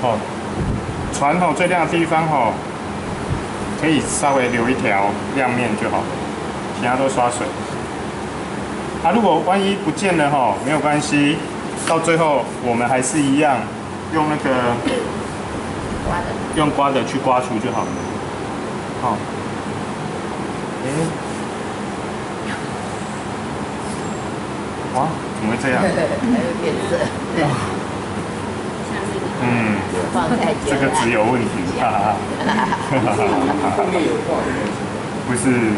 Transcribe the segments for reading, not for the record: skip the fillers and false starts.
哦，船最亮的地方可以稍微留一条亮面就好，其他都刷水。如果万一不见了没有关系，到最后我们还是一样用那个用刮的去刮除就好了。好，哇，怎么会这样？还会变色。放太久了。这个纸有问题，哈哈哈。不是，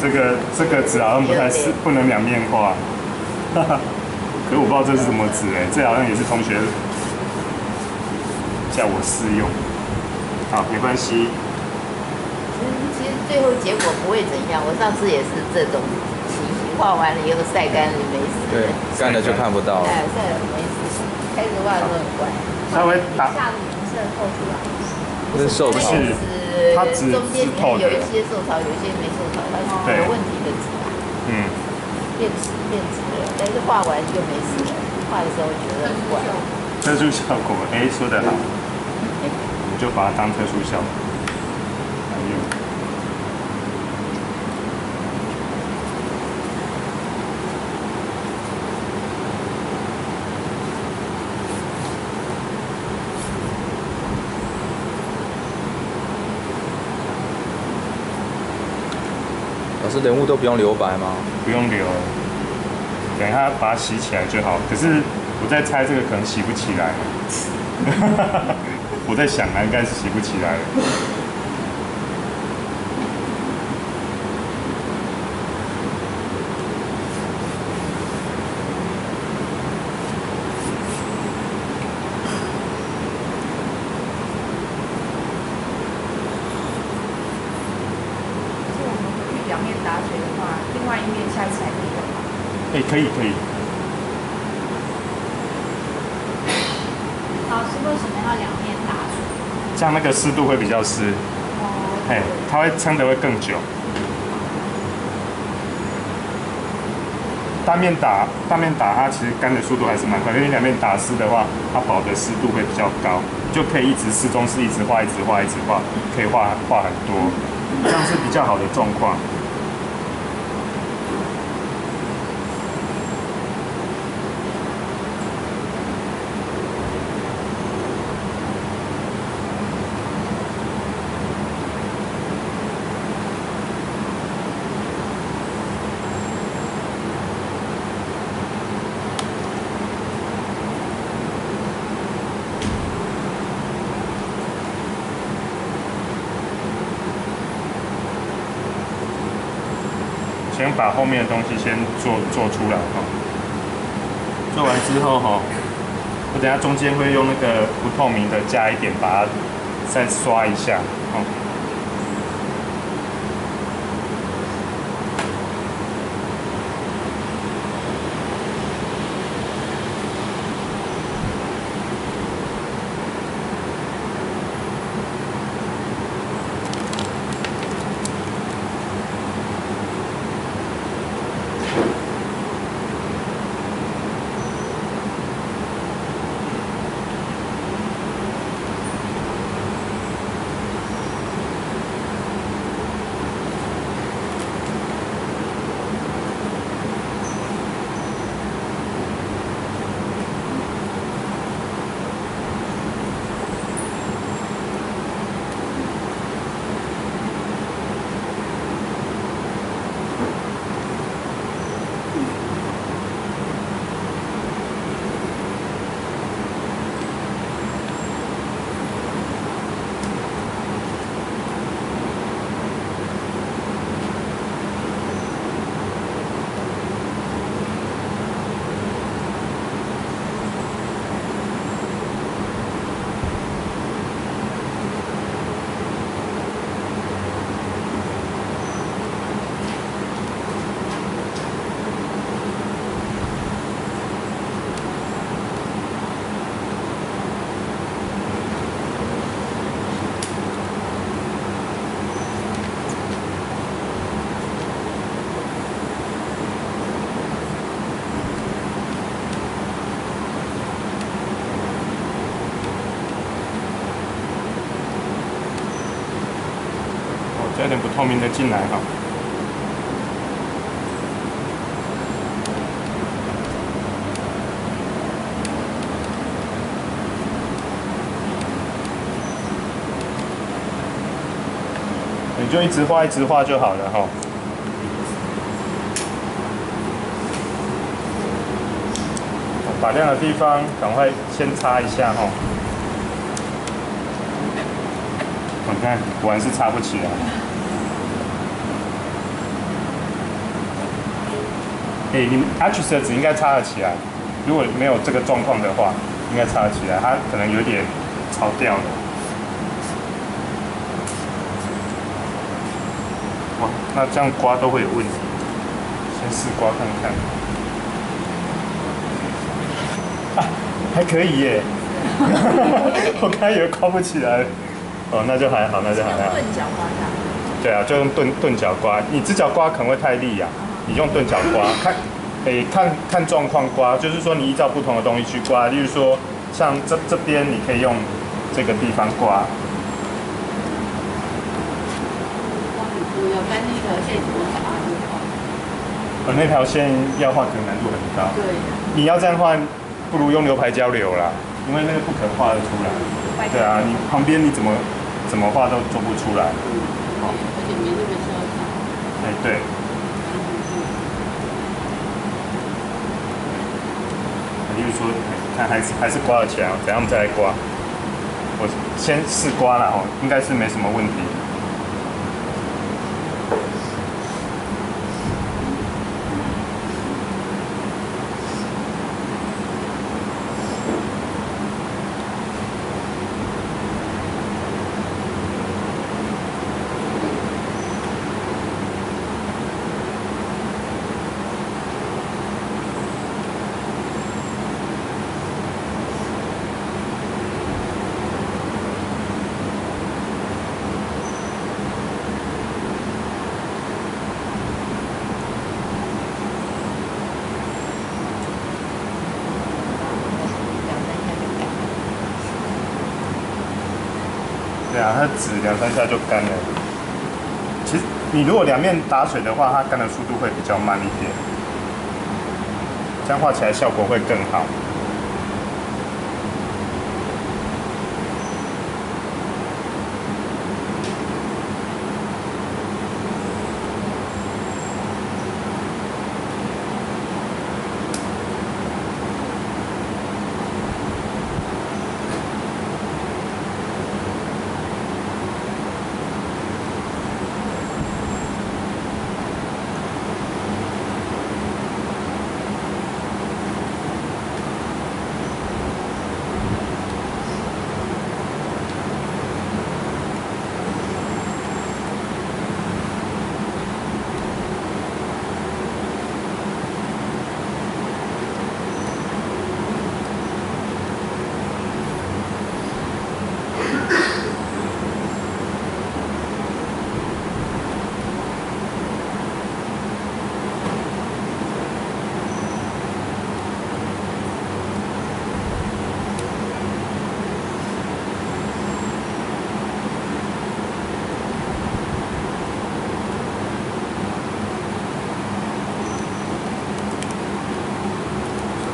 这个纸好像不太是不能两面画，哈哈。可是我不知道这是什么纸这好像也是同学叫我试用。好，没关系。其实最后结果不会怎样，我上次也是这种情形，画完了以后晒干了没事。对，干了就看不到了。晒了没事，开始画的时候很乖。稍微打。下的颜色透出来。那是受潮。它中间里面有一些受潮，有一些没受潮，它是有问题的纸。变质了，但是画完就没事了。画的时候觉得很怪。特殊效果，说得好，我们就把它当特殊效果来用。老师，人物都不用留白吗？不用留，等一下把它洗起来就好。可是我在猜这个可能洗不起来。我在想应该是洗不起来。两面打水的话，另外一面下一次还可以用吗？可以。老师为什么要两面打水？这样那个湿度会比较湿。它会撑得会更久。单面打它其实干的速度还是蛮快，因为两面打湿的话，它保的湿度会比较高，就可以一直湿中湿，一直画，可以画很多，这样是比较好的状况。先把后面的东西先做出来做完之后我等下中间会用那个不透明的加一点，把它再刷一下加点不透明的进来哈。你就一直画就好了哈。打亮的地方赶快先擦一下哈。你看，果然是擦不起来。你 Arch 的纸应该擦得起来，如果没有这个状况的话，应该擦得起来。它可能有点潮掉了。哇，那这样刮都会有问题。先试刮看看。啊，还可以耶。我刚以为刮不起来。哦，那就还好，那就还好。钝角刮它。对啊，就用钝角刮。你直角刮可能会太利呀、你用钝角刮，看状况刮，就是说你依照不同的东西去刮。例如说，像这边你可以用这个地方刮。有跟那条线怎么画？那条线要画可能难度很高。对。你要这样画，不如用牛排交流啦，因为那个不可能画得出来。对啊，你旁边你怎么画都做不出来。而且没那么潇洒。对。例如说，看还是刮得起来，等下我们再来刮。我先试刮了哦，应该是没什么问题。对啊，它纸2、3下就干了。其实你如果两面打水的话，它干的速度会比较慢一点，这样画起来效果会更好。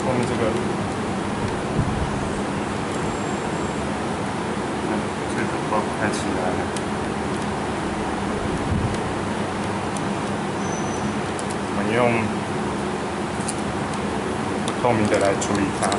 后面这个，这个刮不太起来了。我们用不透明的来处理它。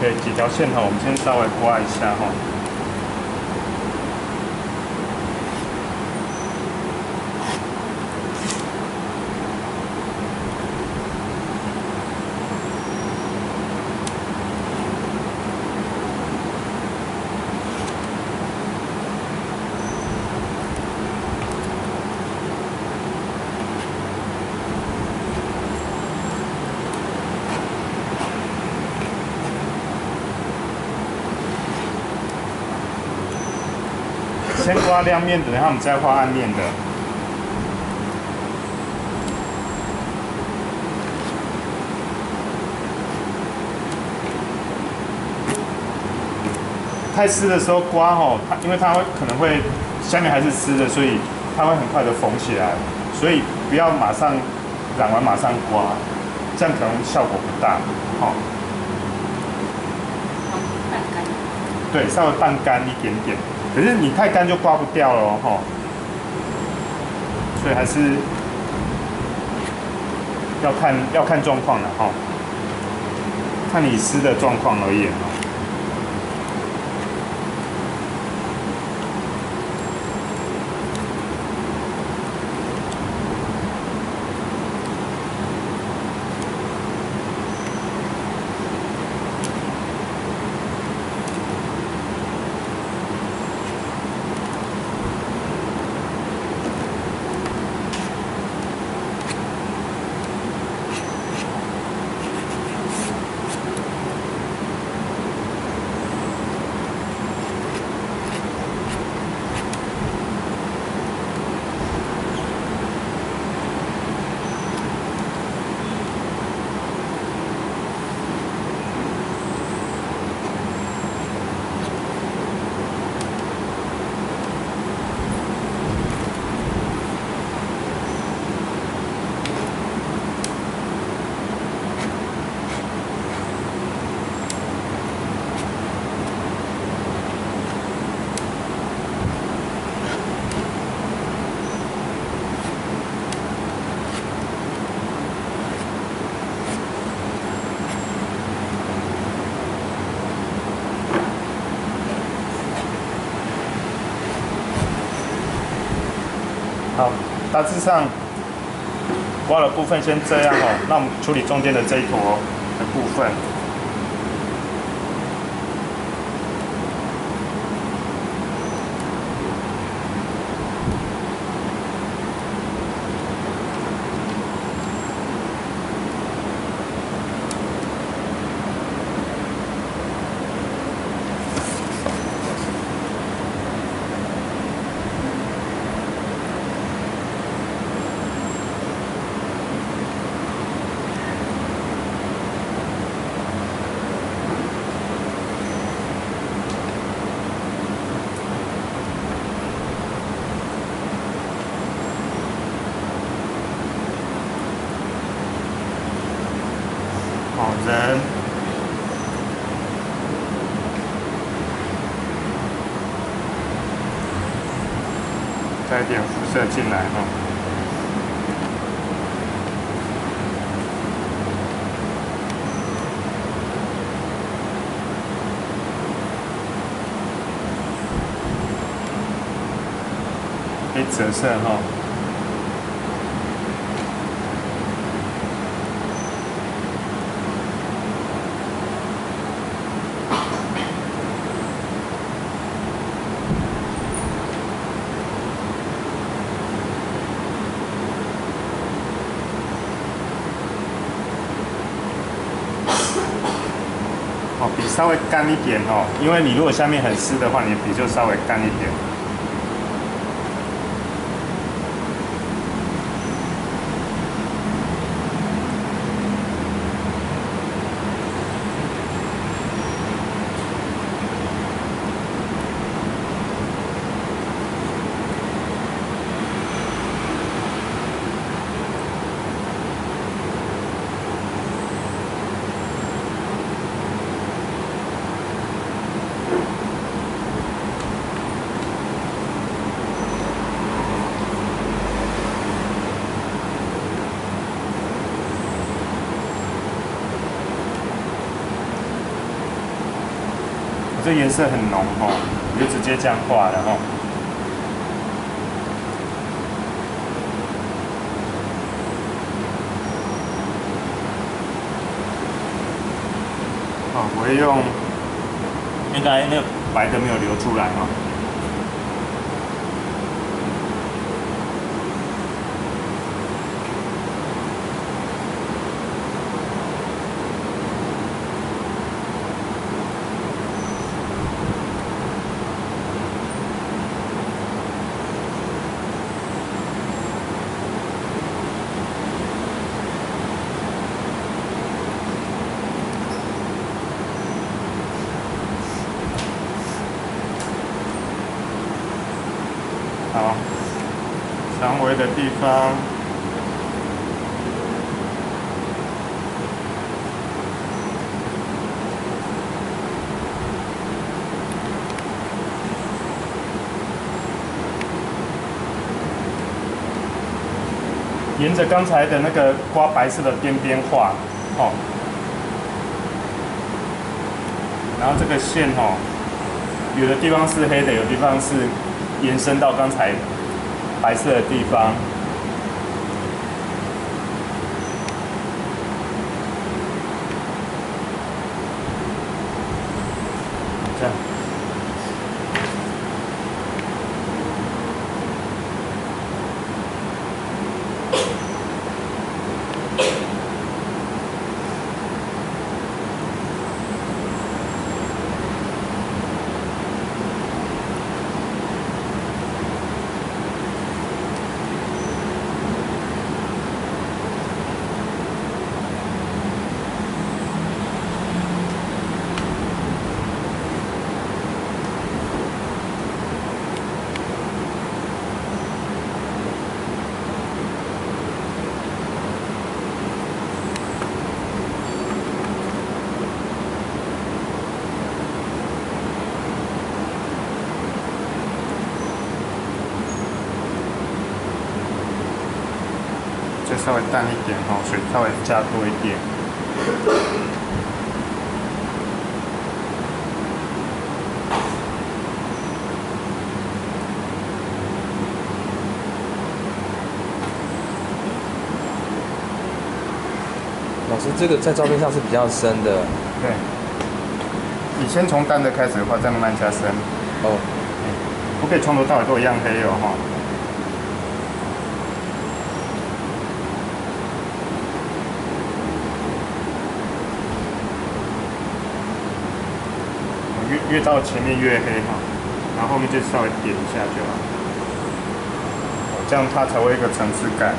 OK， 几条线哈，我们先稍微刮一下哈。先刮亮面的，然后我们再画暗面的。太湿的时候刮吼，因为它可能会下面还是湿的，所以它会很快的缝起来，所以不要马上染完马上刮，这样可能效果不大。好，拌干。对，稍微拌干一点点。可是你太干就刮不掉了哦，所以还是要看状况的哈，看你湿的状况而言哦。好，大致上刮的部分先这样哦。那我们处理中间的这一坨的部分。好人，再一点辐射进来哈。可以折射哈。笔稍微干一点哦，因为你如果下面很湿的话，你的笔就稍微干一点。这颜色很浓哦，我就直接这样画了哦。哦，我会用，应该那个白的没有流出来哦。好，长尾的地方，沿着刚才的那个刮白色的边边画，哦，然后这个线哦，有的地方是黑的，有的地方是延伸到刚才白色的地方。这样。就稍微淡一点哦，水稍微加多一点。老师，这个在照片上是比较深的。对，你先从淡的开始画，再慢慢加深。哦，不可以从头到尾都一样黑哦哈。越到前面越黑哈，然后后面就稍微点一下就好，这样它才会有一个层次感。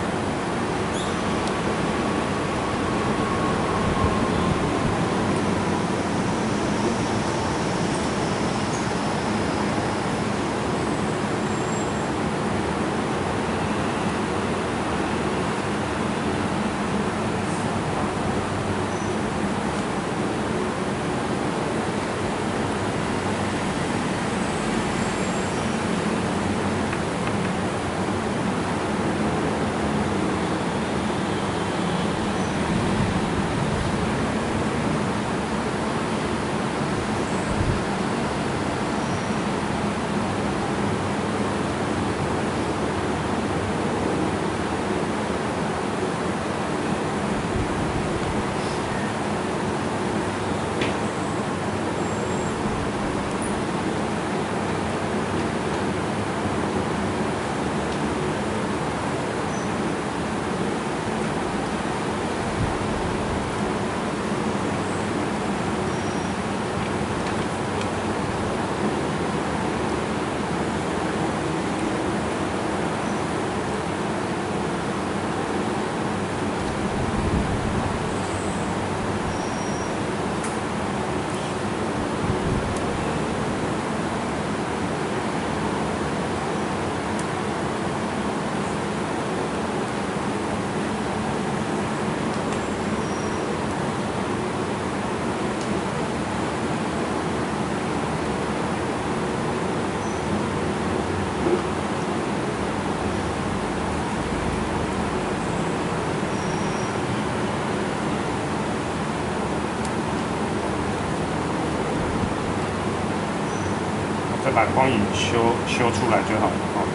把光影修出来就好了哦。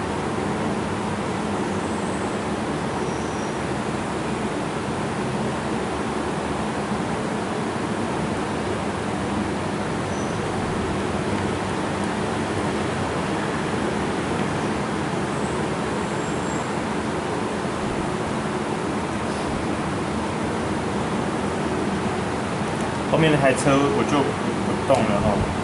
后面那台车我就不动了哦。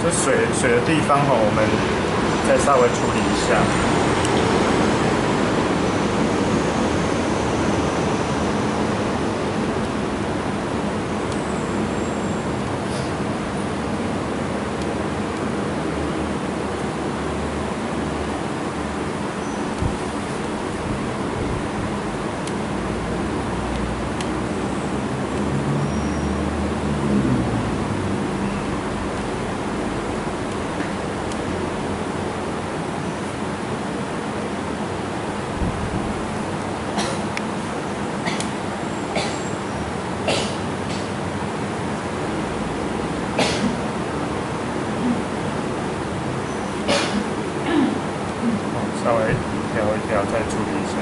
这水的地方我们再稍微处理一下。稍微调一调，再处理一下。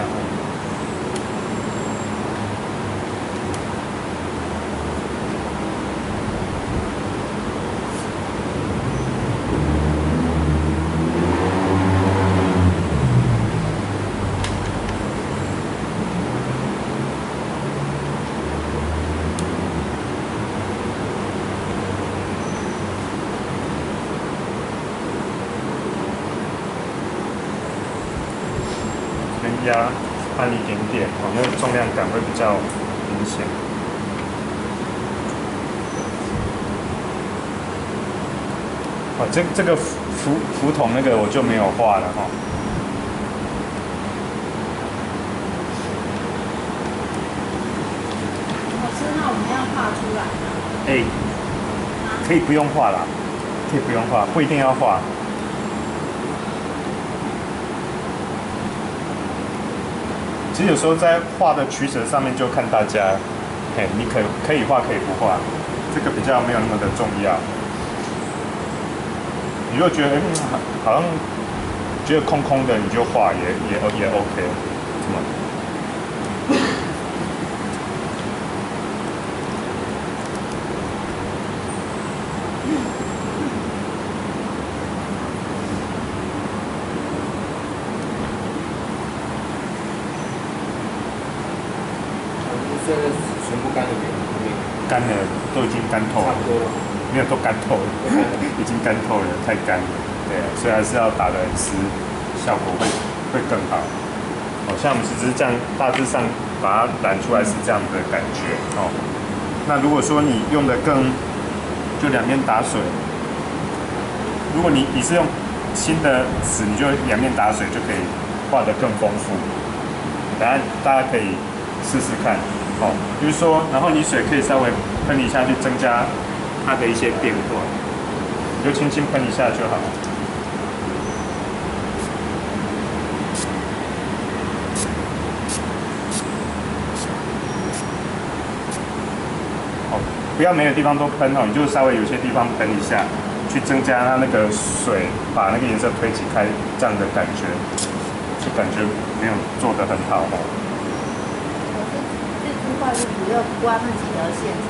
压按一点点，那个重量感会比较明显。这个浮筒那个我就没有画了哈。老师，那我们要画出来吗？可以不用画啦，可以不用画，不一定要画。其实有时候在画的取舍上面就看大家，你可以画可以不画，这个比较没有那么的重要。你如果觉得好像觉得空空的，你就画也 OK， 是吗？这个全部干了没有？干了，都已经干透了。差不多了。没有，都干透了，已经干透了，太干了。对啊，所以还是要打得很湿，效果会更好。像我们只是这样，大致上把它染出来是这样的感觉哦。那如果说你用的就两边打水。如果你是用新的纸，你就两面打水就可以画得更丰富。等下大家可以试试看。就是说，然后你水可以稍微喷一下，去增加它的一些变化，你就轻轻喷一下就好。不要每个地方都喷你就稍微有些地方喷一下，去增加它那个水把那个颜色推起开这样的感觉，就感觉没有做得很好画是主要刮那几条线是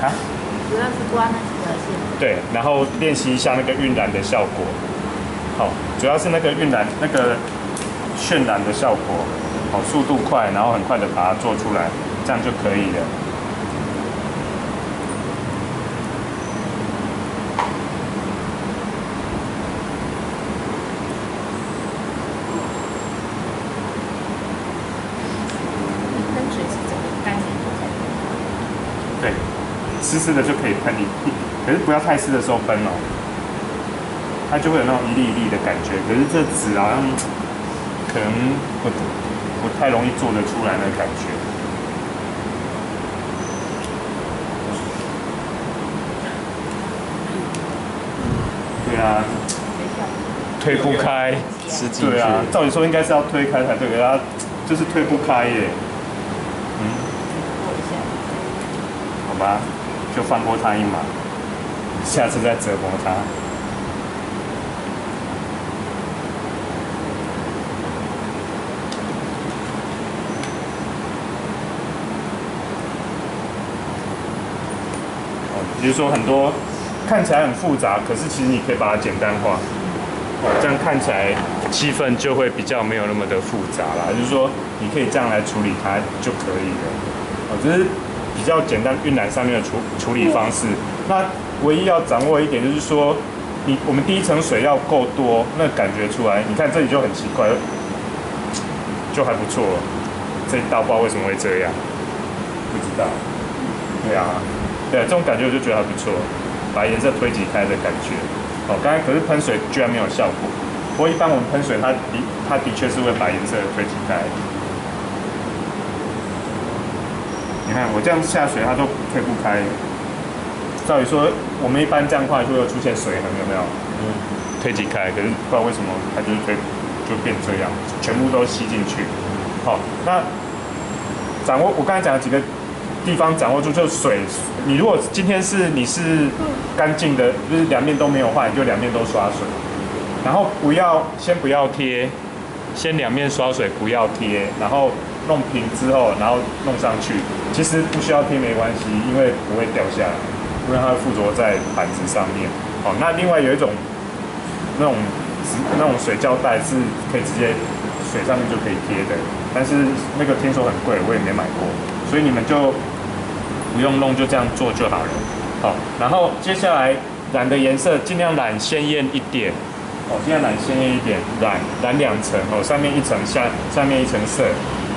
吧？主要是刮那几条线。对，然后练习一下那个晕染的效果。好，主要是那个晕染那个渲染的效果，好，速度快，然后很快的把它做出来，这样就可以了。喷水是整个干净以后才喷。对，湿湿的就可以喷可是不要太湿的时候喷哦，它就会有那种一粒一粒的感觉。可是这纸好像可能不太容易做得出来那感觉。对啊，推不开，吃进去。对啊，照理说应该是要推开才对，可是它就是推不开耶。过一下。好吧，就放过他一马，下次再折磨他。比如说很多看起来很复杂，可是其实你可以把它简单化，这样看起来气氛就会比较没有那么的复杂啦。就是说你可以这样来处理它就可以了。这是比较简单晕染上面的处理方式。那唯一要掌握一点就是说，我们第一层水要够多，那感觉出来。你看这里就很奇怪，就还不错。这一道不知道为什么会这样，不知道。对啊。对，这种感觉我就觉得还不错，把颜色推挤开的感觉。刚才可是喷水居然没有效果。不过一般我们喷水，它的确是会把颜色推挤开。你看我这样下水，它都推不开。照理说，我们一般这样画就会出现水痕，有没有？推挤开，可是不知道为什么它就是就变这样，全部都吸进去。好，那掌握我刚才讲的几个地方掌握住，就水。你如果今天你是干净的，就是两面都没有画，你就两面都刷水，然后先不要贴，先两面刷水不要贴，然后弄平之后，然后弄上去。其实不需要贴没关系，因为不会掉下来，因为它会附着在板子上面。好，那另外有一种那种水胶带是可以直接水上面就可以贴的，但是那个听说很贵，我也没买过，所以你们就不用弄，就这样做就好了。好，然后接下来染的颜色尽量染鲜艳一点。尽量染鲜艳一点，染2层上面一层，上面一层色。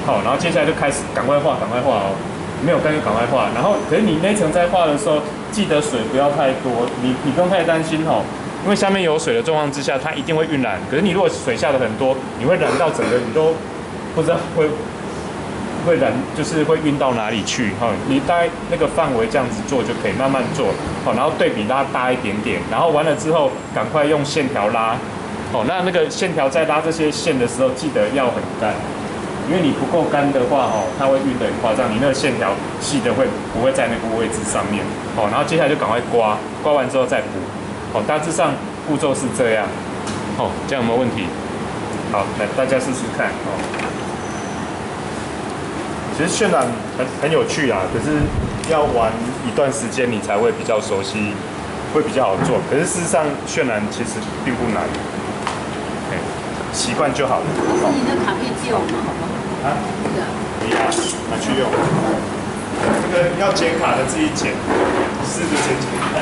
好，然后接下来就开始赶快画哦，没有干就赶快画。然后，可是你那层在画的时候，记得水不要太多，你不用太担心哦，因为下面有水的状况之下，它一定会晕染。可是你如果水下的很多，你会染到整个你都不知道会染，就是会晕到哪里去哈。你大概那个范围这样子做就可以，慢慢做。好，然后对比拉大一点点，然后完了之后赶快用线条拉。那个线条在拉这些线的时候，记得要很干，因为你不够干的话它会晕得很夸张，你那个线条细的不会在那个位置上面。然后接下来就赶快刮完之后再补。大致上步骤是这样。这样有没有问题？好，来大家试试看。其实渲染很有趣啊，可是要玩一段时间你才会比较熟悉，会比较好做。可是事实上渲染其实并不难，习惯就好了。老师，你那卡片借我们好不好？这个。可以啊，拿去用。这个要剪卡的自己剪，试着剪看。